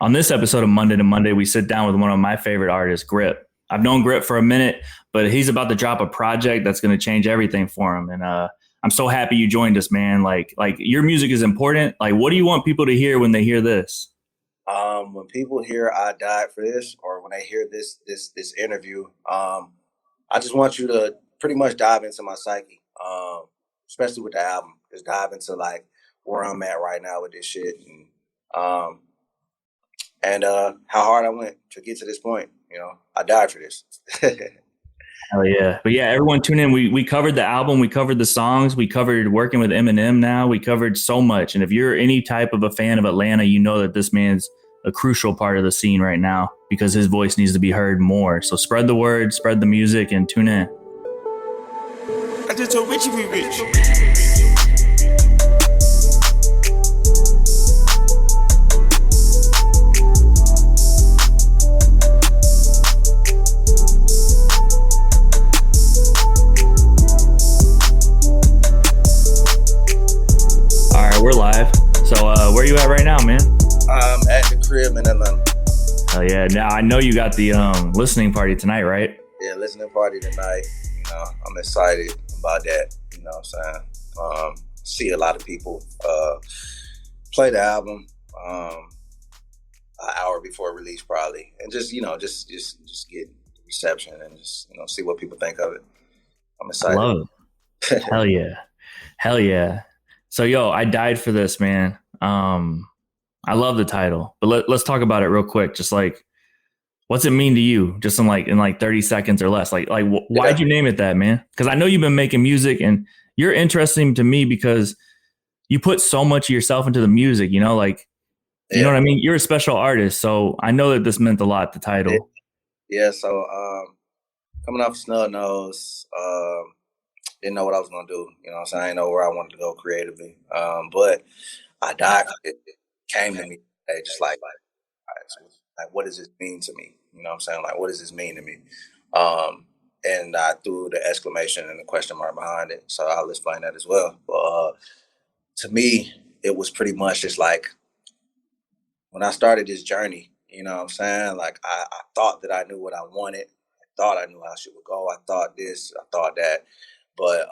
On this episode of Monday to Monday, we sit down with one of my favorite artists, Grip. I've known Grip for a minute, but he's about to drop a project that's going to change everything for him. And I'm so happy you joined us, man. Like your music is important. Like, what do you want people to hear when they hear this? When people hear "I Died for This" or when they hear this interview, I just want you to pretty much dive into my psyche, especially with the album. Just dive into like where I'm at right now with this shit, and how hard I went to get to this point. You know, I died for this. Hell yeah. But yeah, everyone tune in. We covered the album. We covered the songs. We covered working with Eminem now. We covered so much. And if you're any type of a fan of Atlanta, you know that this man's a crucial part of the scene right now because his voice needs to be heard more. So spread the word, spread the music, and tune in. I just told Richie we rich. We're live. So where are you at right now, man? I'm at the crib in Atlanta. Oh yeah. Now I know you got the listening party tonight, right? Yeah, listening party tonight. You know, I'm excited about that. You know what I'm saying? See a lot of people play the album an hour before release probably. And just get reception and just, see what people think of it. I'm excited. I love it. Hell yeah. Hell yeah. So, I died for this, man. I love the title, but let's talk about it real quick. Just like, what's it mean to you? Just in like 30 seconds or less. Why'd you name it that, man? Because I know you've been making music, and you're interesting to me because you put so much of yourself into the music. You know, you know what I mean. You're a special artist, so I know that this meant a lot. The title. Yeah. So, coming off Snub Nose, didn't know what I was gonna do. You know what I'm saying? I didn't know where I wanted to go creatively. But I died. It came to me just like, what does this mean to me? You know what I'm saying? Like, what does this mean to me? And I threw the exclamation and the question mark behind it. So I'll explain that as well. But to me, it was pretty much just like when I started this journey, you know what I'm saying? Like I thought that I knew what I wanted. I thought I knew how shit would go. I thought this, I thought that. But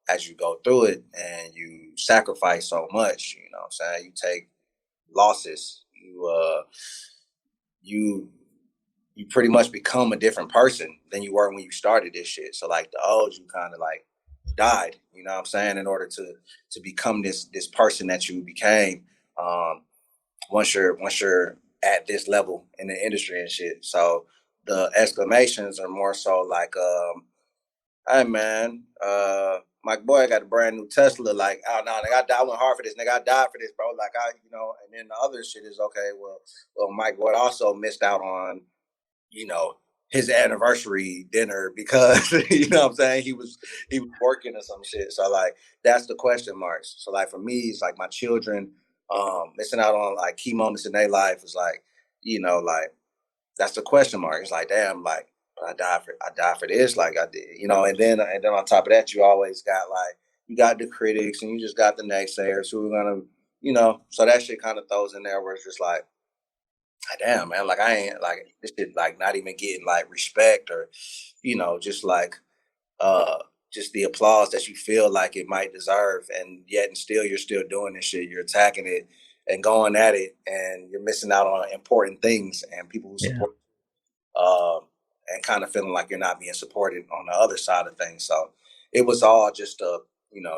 as you go through it and you sacrifice so much, you know what I'm saying? You take losses, you pretty much become a different person than you were when you started this shit. So like the old you kind of like died, you know what I'm saying, in order to become this person that you became once you're at this level in the industry and shit. So the exclamations are more so like hey man, my boy got a brand new Tesla. Like, oh no, nigga, I went hard for this. Nigga, I died for this, bro. Like, and then the other shit is okay. Well, Mike Boyd also missed out on, his anniversary dinner because you know what I'm saying, he was working or some shit. So like, that's the question marks. So like for me, it's like my children missing out on like key moments in their life is like, like that's the question mark. It's like, damn, like. I died for this, like I did, and then on top of that, you always got like, you got the critics and you just got the naysayers who are gonna, so that shit kind of throws in there where it's just like, damn, man, like I ain't like this shit, like not even getting like respect or, just like, just the applause that you feel like it might deserve. And yet and still, you're still doing this shit. You're attacking it and going at it and you're missing out on important things and people who support, and kind of feeling like you're not being supported on the other side of things. So it was all just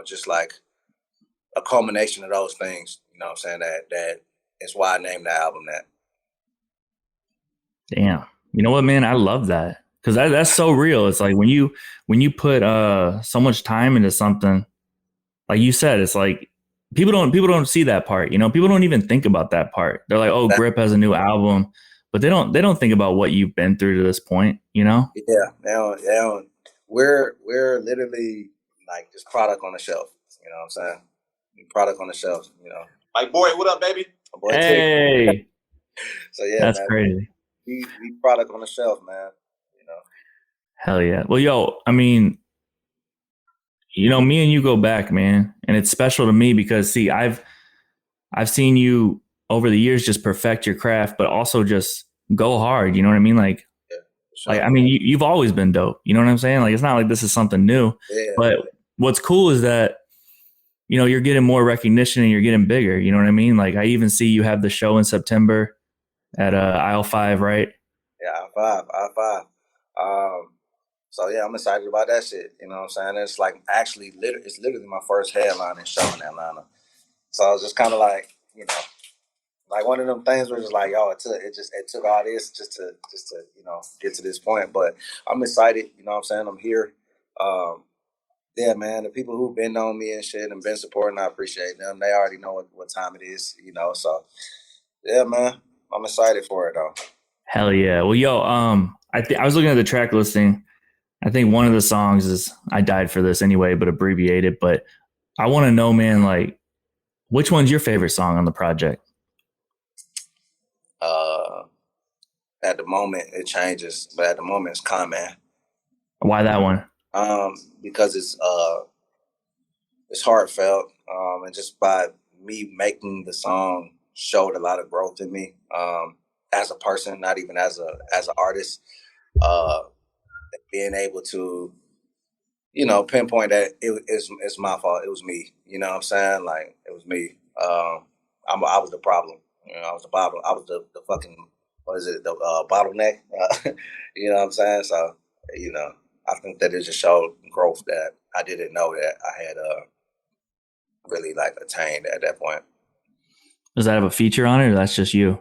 just like a culmination of those things, you know what I'm saying? That is why I named the album that. Damn. You know what, man? I love that. Cause that's so real. It's like when you put so much time into something, like you said, it's like people don't see that part, people don't even think about that part. They're like, oh, Grip has a new album. But they don't think about what you've been through to this point, Yeah, now we're literally like this product on the shelf. You know what I'm saying? Product on the shelf. Like, boy, what up, baby? Boy, hey. So yeah, that's man, crazy. We product on the shelf, man. Hell yeah. Well, I mean, me and you go back, man, and it's special to me because see, I've seen you over the years just perfect your craft, but also just go hard. You know what I mean? Like, Yeah, for sure. I mean, you've always been dope. You know what I'm saying? Like, it's not like this is something new. Yeah. But what's cool is that, you know, you're getting more recognition and you're getting bigger. You know what I mean? Like, I even see you have the show in September at Aisle 5, right? Yeah, I five. So yeah, I'm excited about that shit. You know what I'm saying? It's like actually, it's literally my first headlining show in Atlanta. So I was just kind of like, you know, like one of them things where it's like, yo, it took all this just to you know get to this point. But I'm excited. You know what I'm saying? I'm here. Yeah, man. The people who've been on me and shit and been supporting, I appreciate them. They already know what time it is. You know, so yeah, man. I'm excited for it though. Hell yeah. Well, yo, I was looking at the track listing. I think one of the songs is "I Died for This" anyway, but abbreviated. But I want to know, man, like, which one's your favorite song on the project? At the moment it changes, but at the moment it's Con Man. Why that one? Because it's heartfelt, and just by me making the song showed a lot of growth in me, as a person, not even as an artist. Uh, Being able to, you know, pinpoint that it's my fault. It was me. You know what I'm saying? Like it was me. I was the problem. You know, I was the bottle. I was the fucking what is it? The bottleneck. You know what I'm saying? So you know, I think that it just showed growth that I didn't know that I had really like attained at that point. Does that have a feature on it, or that's just you?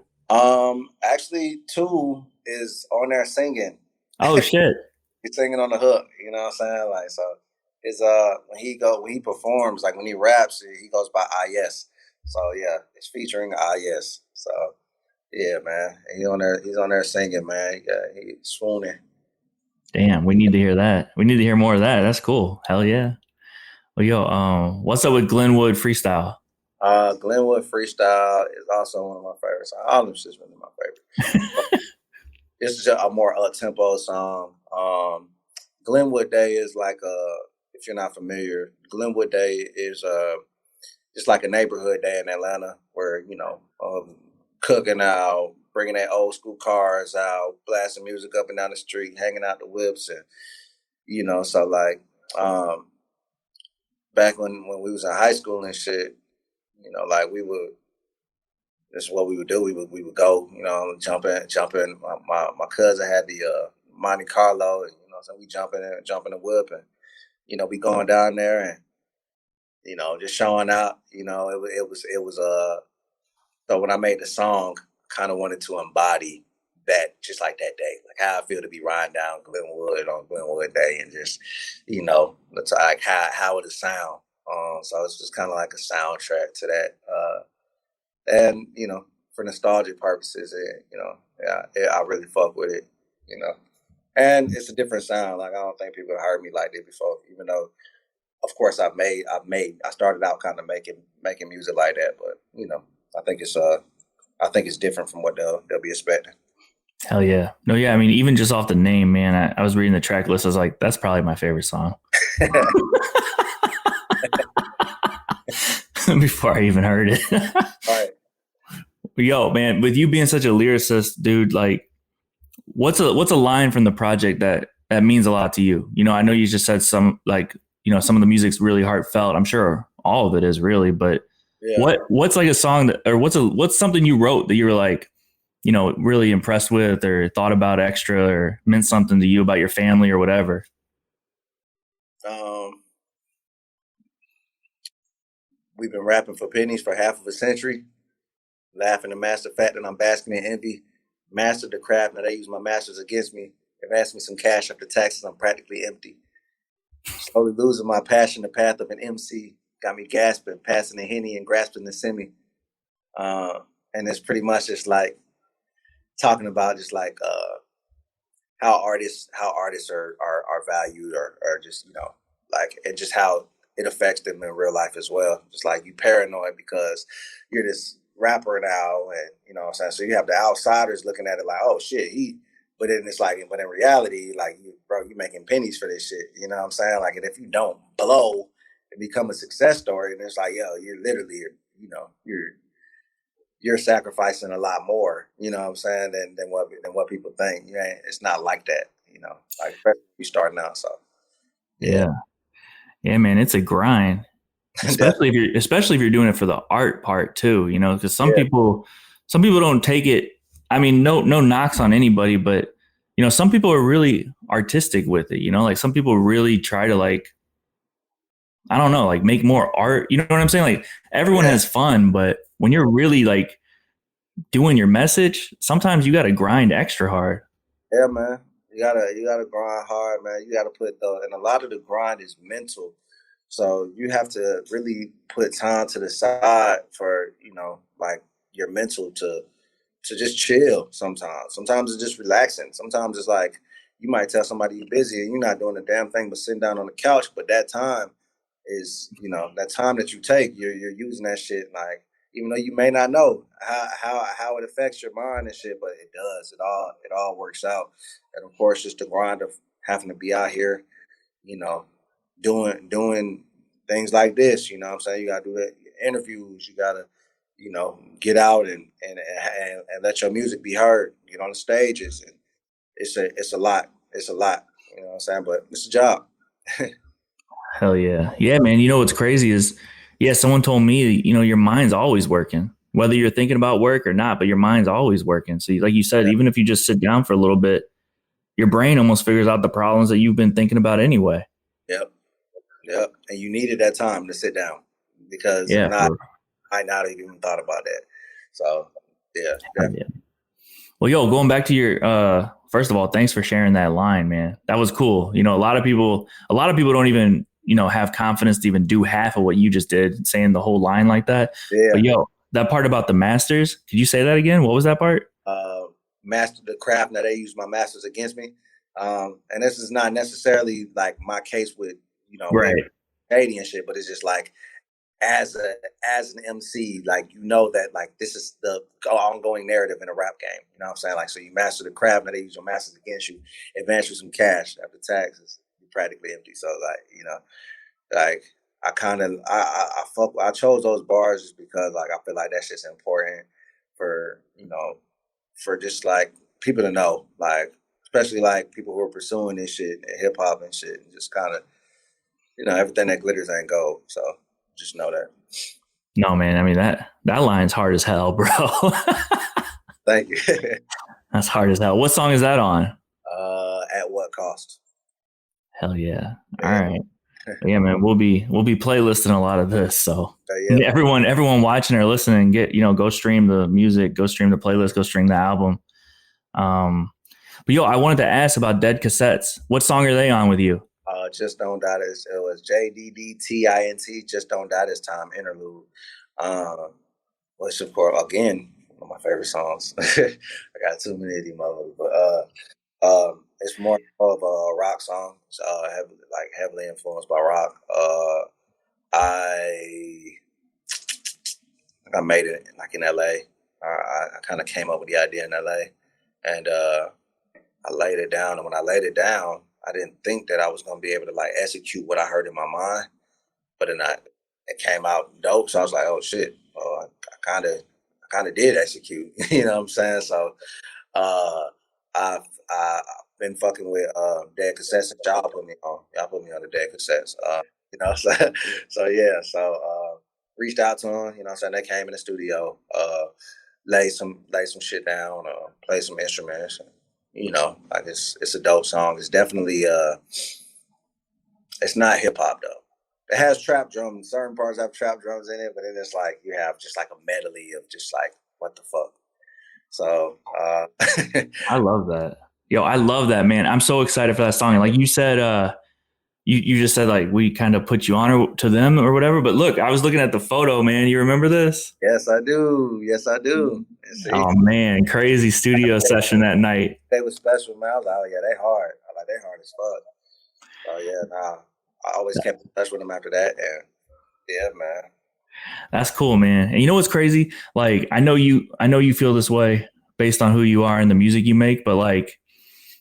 Actually, two is on there singing. Oh shit! He's singing on the hook. You know what I'm saying? Like so, it's when he performs, like when he raps, he goes by IS. So yeah, it's featuring IS. So yeah, man, and he's on there singing, man. He's swooning. Damn, we need to hear that. We need to hear more of that. That's cool. Hell yeah. Well, yo, what's up with Glenwood Freestyle? Glenwood Freestyle is also one of my favorites. All of them is really my favorite. It's just a more up-tempo song. Glenwood Day is like if you're not familiar, Glenwood Day is just like a neighborhood day in Atlanta where, you know, cooking out, bringing that old school cars out, blasting music up and down the street, hanging out the whips. And, you know, so like back when we was in high school and shit, you know, like this is what we would do. We would go, you know, jump in. My cousin had the Monte Carlo, and you know, so we jump in the whip, and you know, we going down there, and you know, just showing out. You know, it was So when I made the song, kind of wanted to embody that, just like that day, like how I feel to be riding down Glenwood on Glenwood Day, and just you know, it's like how it sound. So it's just kind of like a soundtrack to that. And you know, for nostalgic purposes, you know, I really fuck with it, you know. And it's a different sound. Like I don't think people have heard me like that before, even though, of course, I started out kind of making music like that, but you know, I think it's different from what they'll be expecting. Hell yeah. No, yeah. I mean, even just off the name, man, I was reading the track list. I was like, that's probably my favorite song. Before I even heard it. Right. Yo, man, with you being such a lyricist, dude, like what's a line from the project that means a lot to you? You know, I know you just said some, like, you know, some of the music's really heartfelt. I'm sure all of it is really, but yeah. What's like a song that, or what's something you wrote that you were like, you know, really impressed with or thought about extra or meant something to you about your family or whatever? We've been rapping for pennies for half of a century, laughing to master fact that I'm basking in envy. Mastered the craft, now they use my masters against me. They've asked me some cash after taxes, I'm practically empty. Slowly losing my passion, the path of an MC. Got me gasping, passing the Henny and grasping the semi. And it's pretty much just like talking about just like how artists are valued or just, you know, like, and just how it affects them in real life as well. Just like you paranoid because you're this rapper now, and you know what I'm saying? So you have the outsiders looking at it like, oh shit, but then it's like, but in reality, like, you making pennies for this shit. You know what I'm saying? Like, and if you don't blow and become a success story, and it's like, yo, you're literally, you know, you're sacrificing a lot more, you know what I'm saying, than what people think. You know, it's not like that, you know, like especially if you starting out. So Yeah. Yeah, man, it's a grind. Especially if you're doing it for the art part too, you know, because some people don't take it. I mean, no knocks on anybody, but you know, some people are really artistic with it, you know, like some people really try to like, I don't know, like make more art. You know what I'm saying? Like everyone has fun, but when you're really like doing your message, sometimes you got to grind extra hard. Yeah, man. You gotta grind hard, man. You gotta and a lot of the grind is mental. So you have to really put time to the side for, you know, like your mental to just chill sometimes. Sometimes it's just relaxing. Sometimes it's like you might tell somebody you're busy and you're not doing a damn thing but sitting down on the couch, but that time is, you know, that time that you take, you're using that shit, like, even though you may not know how it affects your mind and shit, but it does. It all works out. And of course, just the grind of having to be out here, you know, doing things like this. You know what I'm saying? You gotta do that interviews. You gotta, you know, get out and let your music be heard. Get on the stages, and it's a lot. It's a lot. You know what I'm saying? But it's a job. Hell yeah. Yeah, man. You know what's crazy is, yeah, someone told me, you know, your mind's always working, whether you're thinking about work or not, but your mind's always working. So like you said, even if you just sit down for a little bit, your brain almost figures out the problems that you've been thinking about anyway. Yep. And you needed that time to sit down because I might not have even thought about that. So yeah. Well, yo, going back to your, first of all, thanks for sharing that line, man. That was cool. You know, a lot of people don't even, you know, have confidence to even do half of what you just did, saying the whole line like that. Yeah. But yo, that part about the masters, could you say that again? What was that part? Master the craft. Now they use my masters against me. And this is not necessarily like my case with, you know, Canadian shit, but it's just like, as an MC, like, you know, that like this is the ongoing narrative in a rap game. You know what I'm saying? Like, so you master the craft, now they use your masters against you, advance you some cash after taxes, you're practically empty. So like, you know, like I chose those bars just because like I feel like that's just important for, you know, for just like people to know, like especially like people who are pursuing this shit and hip hop and shit, and just kind of, you know, everything that glitters ain't gold. So just know that. No, man. I mean, that line's hard as hell, bro. Thank you. That's hard as hell. What song is that on? At What Cost? Hell yeah. All right. Yeah, man. We'll be playlisting a lot of this. So everyone watching or listening, go stream the music, go stream the playlist, go stream the album. But yo, I wanted to ask about Dead Cassettes. What song are they on with you? Just Don't Die This. It was JDDTINT. Just Don't Die This Time interlude. Which of course, again, one of my favorite songs. I got too many of these motherfuckers, but it's more of a rock song. It's heavily influenced by rock. I made it like in LA. I kind of came up with the idea in LA, and I laid it down. And when I laid it down, I didn't think that I was going to be able to like execute what I heard in my mind, but then it came out dope. So I was like, oh shit, I kind of did execute. You know what I'm saying? So I've been fucking with Dead Cassettes. Y'all put me on the Dead Cassettes. You know, so yeah. So reached out to them. You know what I'm saying? They came in the studio, laid some shit down, played some instruments. You know, like it's a dope song. It's definitely it's not hip hop though. It has trap drums. Certain parts have trap drums in it, but then it's like you have just like a medley of just like what the fuck. So I love that. Yo, I love that, man. I'm so excited for that song. And like you said, you just said like we kind of put you on to them or whatever. But look, I was looking at the photo, man. You remember this? Yes, I do. Oh man, crazy studio session that night. They were special, man. I was like, oh yeah, they hard. I like they hard as fuck. Oh yeah, I always kept in touch with them after that, and yeah, man. That's cool, man. And you know what's crazy? Like I know you feel this way based on who you are and the music you make, but like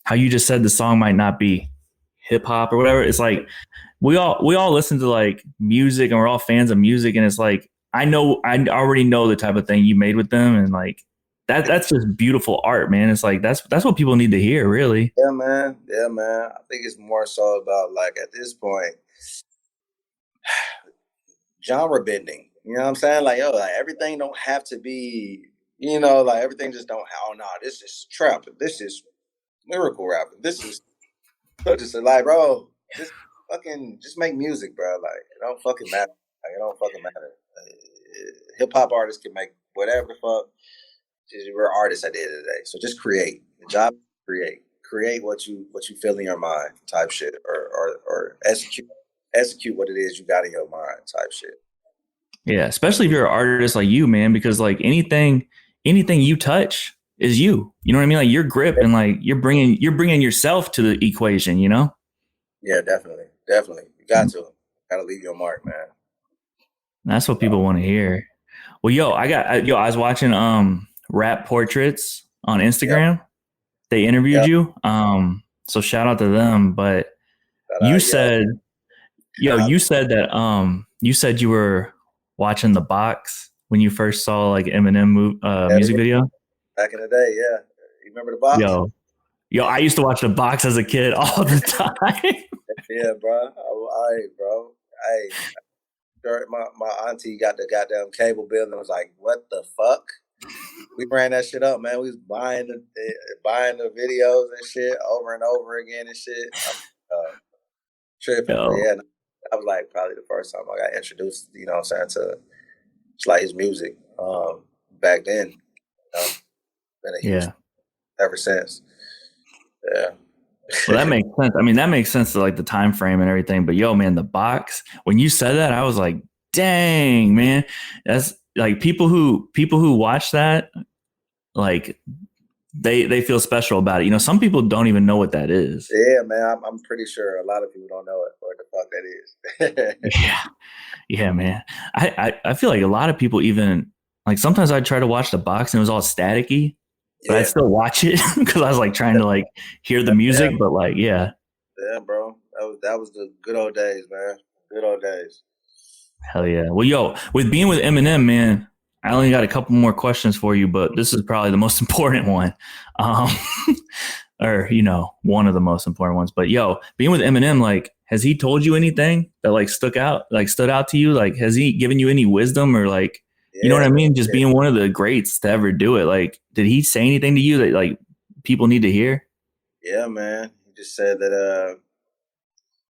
how you just said the song might not be hip hop or whatever. It's like we all listen to like music and we're all fans of music, and it's like I already know the type of thing you made with them, and like that's just beautiful art, man. It's like that's what people need to hear, really. Yeah, man. Yeah, man. I think it's more so about like at this point, genre bending. You know what I'm saying? Like, yo, like everything don't have to be, like everything just don't. Oh no, this is trap. This is lyrical rap. This is just like, bro, just fucking just make music, bro. Like it don't fucking matter. Like it don't fucking matter. Hip hop artists can make whatever the fuck. We're artists at the end of the day. So just create. The job is create. Create what you feel in your mind type shit. Or execute what it is you got in your mind type shit. Yeah, especially if you're an artist like you, man, because like anything you touch is you. You know what I mean? Like your grip and like you're bringing yourself to the equation. You know? Yeah, definitely. You got to leave your mark, man. That's what people want to hear. Well, I was watching Rap Portraits on Instagram. Yep. They interviewed you. So shout out to them. But you said that you said you were watching The Box when you first saw like Eminem music video. Back in the day, yeah. You remember The Box? Yo, I used to watch The Box as a kid all the time. Yeah, bro. Bro. My auntie got the goddamn cable bill and was like, "What the fuck?" We ran that shit up, man. We was buying the videos and shit over and over again and shit. Tripping, yeah. That was like probably the first time I got introduced, you know what I'm saying, to like his music. Back then, been a huge ever since. Yeah. Well, that makes sense. I mean, that makes sense to like the time frame and everything. But yo, man, The Box. When you said that, I was like, dang, man, that's like people who watch that, like they feel special about it. You know, some people don't even know what that is. Yeah, man, I'm pretty sure a lot of people don't know what the fuck that is. Yeah, man. I feel like a lot of people even like sometimes I try to watch The Box and it was all staticky. But I'd still watch it because I was like trying to like hear the music, but like, yeah. Yeah, bro. That was the good old days, man. Good old days. Hell yeah. Well, yo, with being with Eminem, man, I only got a couple more questions for you, but this is probably the most important one. Or, one of the most important ones. But yo, being with Eminem, like, has he told you anything that like stood out to you? Like, has he given you any wisdom or like, you know what I mean? Just being one of the greats to ever do it. Like, did he say anything to you that like people need to hear? Yeah, man. He just said that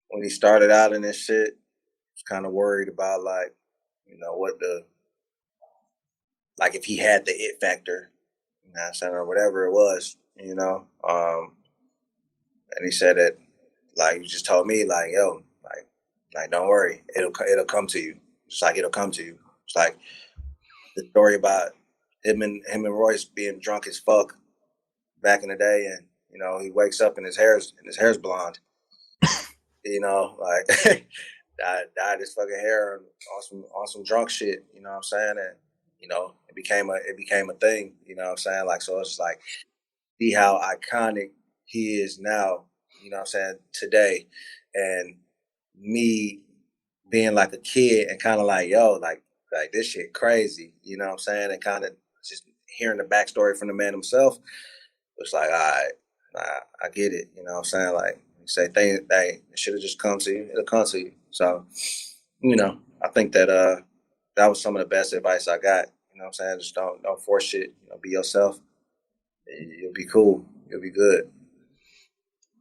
when he started out in this shit, he was kind of worried about like, like if he had the it factor, you know what I'm saying, or whatever it was, And he said that, like, he just told me, like, yo, like don't worry, it'll come to you. Just like it'll come to you. It's like the story about him and Royce being drunk as fuck back in the day, and he wakes up and his hair's blonde. Like dyed his fucking hair on some drunk shit. You know what I'm saying? And it became a thing. You know what I'm saying? Like, so it's like, see how iconic he is now. You know what I'm saying, today, and me being like a kid and kind of like, yo, like this shit crazy, you know what I'm saying? And kind of just hearing the backstory from the man himself, it's like, all right, I get it, you know what I'm saying? Like, you say things, it should have just come to you, it'll come to you. So, I think that that was some of the best advice I got, you know what I'm saying? Just don't force shit, be yourself. You'll be cool, you'll be good.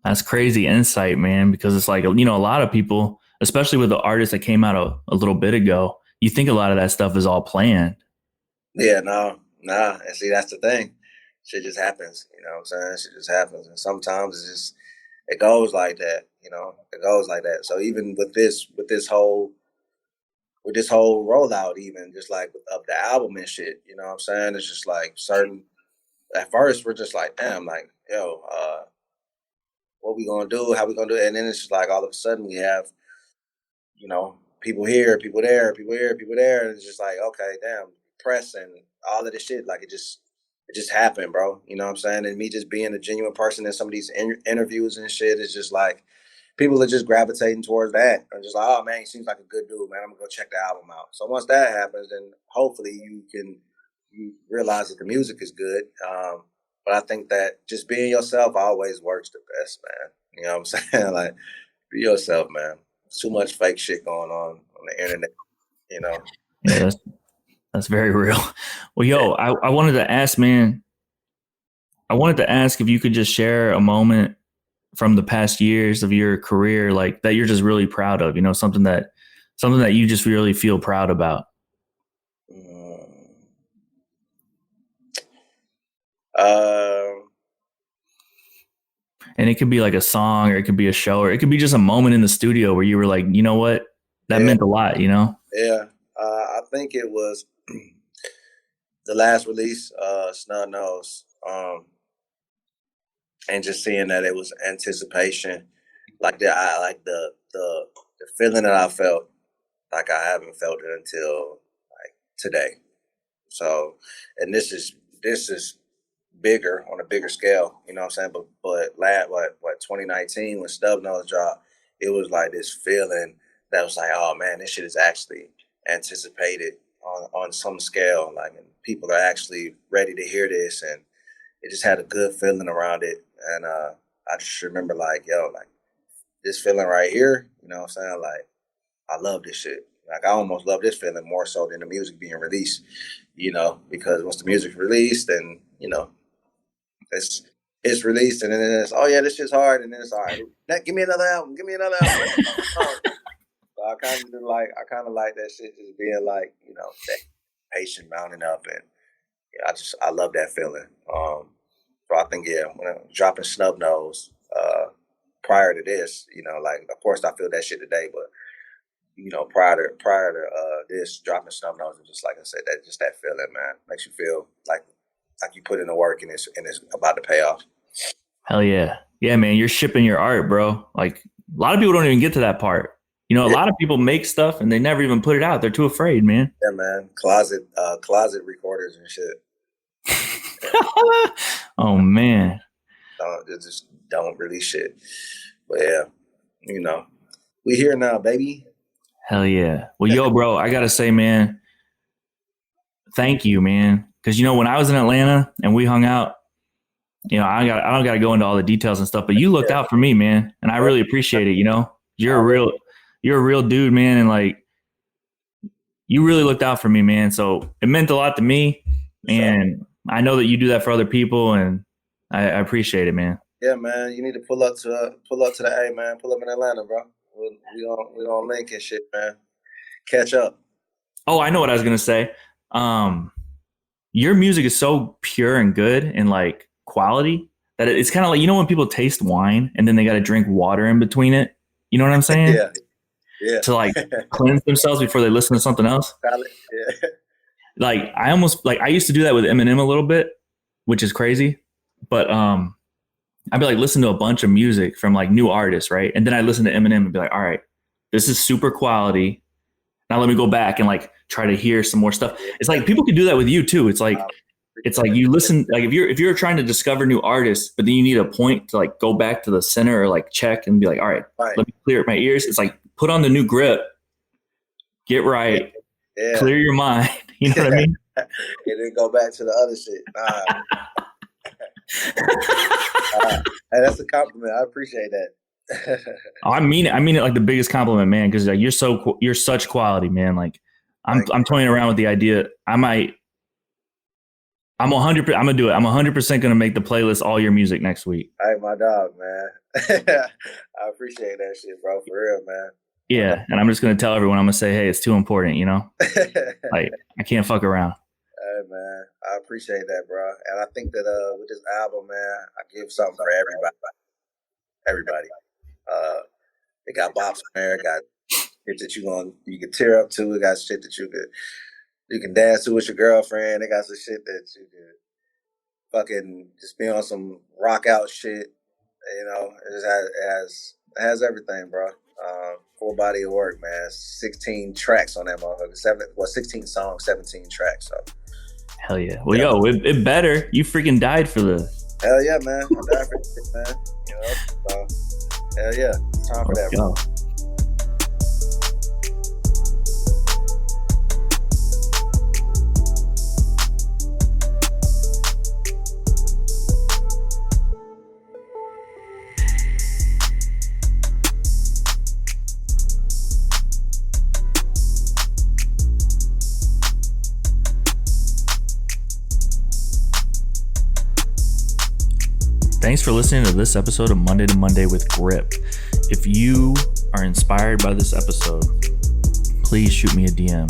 That's crazy insight, man, because it's like, a lot of people, especially with the artists that came out a little bit ago, you think a lot of that stuff is all planned. Yeah, no. And see, that's the thing. Shit just happens, you know what I'm saying? Shit just happens. And sometimes it goes like that, it goes like that. So even with this whole rollout, even just like of the album and shit, you know what I'm saying? It's just like at first we're just like, damn, like, yo, what we gonna do? How we gonna do it? And then it's just like all of a sudden we have, people here, people there, people here, people there. And it's just like, okay, damn, press and all of this shit. Like it just happened, bro. You know what I'm saying? And me just being a genuine person in some of these interviews and shit is just like, people are just gravitating towards that. And just like, oh man, he seems like a good dude, man. I'm gonna go check the album out. So once that happens, then hopefully you realize that the music is good. But I think that just being yourself always works the best, man. You know what I'm saying? Like, be yourself, man. There's too much fake shit going on the internet, you know? Yeah, that's very real. Well, yo, I wanted to ask, man, if you could just share a moment from the past years of your career, like that you're just really proud of, you know, something that you just really feel proud about. And it could be like a song, or it could be a show, or it could be just a moment in the studio where you were like, you know what, that meant a lot, you know? Yeah. I think it was the last release, Snub Nose. And just seeing that it was anticipation, like the feeling that I felt, like I haven't felt it until like today. So, and this is bigger, on a bigger scale, you know what I'm saying? But 2019 when Snub Nose dropped, it was like this feeling that was like, oh man, this shit is actually anticipated on some scale, like, and people are actually ready to hear this, and it just had a good feeling around it. And I just remember like, yo, like this feeling right here, you know what I'm saying? Like, I love this shit. Like, I almost love this feeling more so than the music being released, you know, because once the music's released, then, you know, it's released, and then it's, oh yeah, this shit's hard, and then it's all right. Give me another album. So I kind of like that shit just being like, you know, that patient mounting up, and yeah, I love that feeling. So I think, yeah, when I'm dropping Snub Nose, prior to this, you know, like, of course I feel that shit today, but you know, prior to this, dropping Snub Nose, and just like I said, that feeling, man, makes you feel like you put in the work, and it's about to pay off. Hell yeah. Yeah, man, you're shipping your art, bro. Like, a lot of people don't even get to that part. You know, a lot of people make stuff and they never even put it out. They're too afraid, man. Yeah, man. Closet recorders and shit. Oh man. Just don't release shit. But yeah, you know, we here now, baby. Hell yeah. Well, yo, bro, I gotta say, man, thank you, man. Because, you know, when I was in Atlanta and we hung out, you know, I don't got to go into all the details and stuff, but you looked out for me, man. And I really appreciate it. You know, you're a real dude, man. And like, you really looked out for me, man. So it meant a lot to me. And I know that you do that for other people, and I appreciate it, man. Yeah, man. You need to pull up to the A, man. Pull up in Atlanta, bro. We gonna link and shit, man. Catch up. Oh, I know what I was gonna say. Your music is so pure and good and like quality that it's kind of like, you know, when people taste wine and then they got to drink water in between it. You know what I'm saying? Yeah. To like cleanse themselves before they listen to something else. Yeah. Like, I used to do that with Eminem a little bit, which is crazy. But I'd be like, listen to a bunch of music from like new artists, right? And then I listen to Eminem and be like, all right, this is super quality. Now let me go back and like try to hear some more stuff. It's like people could do that with you too. It's like you listen, like if you're trying to discover new artists, but then you need a point to like go back to the center or like check and be like, all right, let me clear my ears. It's like, put on the new grip, get right, clear your mind. You know what I mean? And then go back to the other shit. Hey, that's a compliment. I appreciate that. I mean it like the biggest compliment, man, because like you're such quality, man. Like I'm toying around with the idea. I'm 100%. I'm gonna do it. I'm 100% gonna make the playlist all your music next week. Hey, my dog, man. I appreciate that shit, bro. For real, man. Yeah, and I'm just gonna tell everyone. I'm gonna say, hey, it's too important, you know. Like, I can't fuck around. Hey, man, I appreciate that, bro. And I think that with this album, man, I give something for everybody. It got bops on there. It got shit that you can tear up to. It got shit that you can dance to with your girlfriend. It got some shit that you can fucking just be on some rock out shit. You know, it has everything, bro. Full body of work, man. 16 tracks on that motherfucker. 16 songs, 17 tracks. So hell yeah. Well, yo, it better. You freaking died for this. Hell yeah, man. I died for this shit, man. You know, Hell yeah. Time for that, bro. Yo. Thanks for listening to this episode of Monday to Monday with Grip. If you are inspired by this episode, please shoot me a DM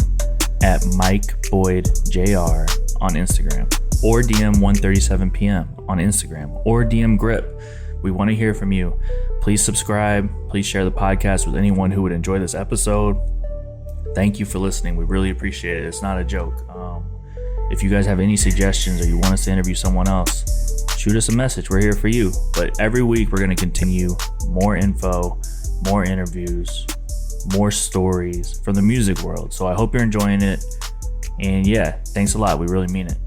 at MikeBoydJR on Instagram, or DM 1:37 p.m. on Instagram, or DM Grip. We want to hear from you. Please subscribe. Please share the podcast with anyone who would enjoy this episode. Thank you for listening. We really appreciate it. It's not a joke. If you guys have any suggestions or you want us to interview someone else, shoot us a message. We're here for you. But every week we're going to continue more info, more interviews, more stories from the music world. So I hope you're enjoying it. And yeah, thanks a lot. We really mean it.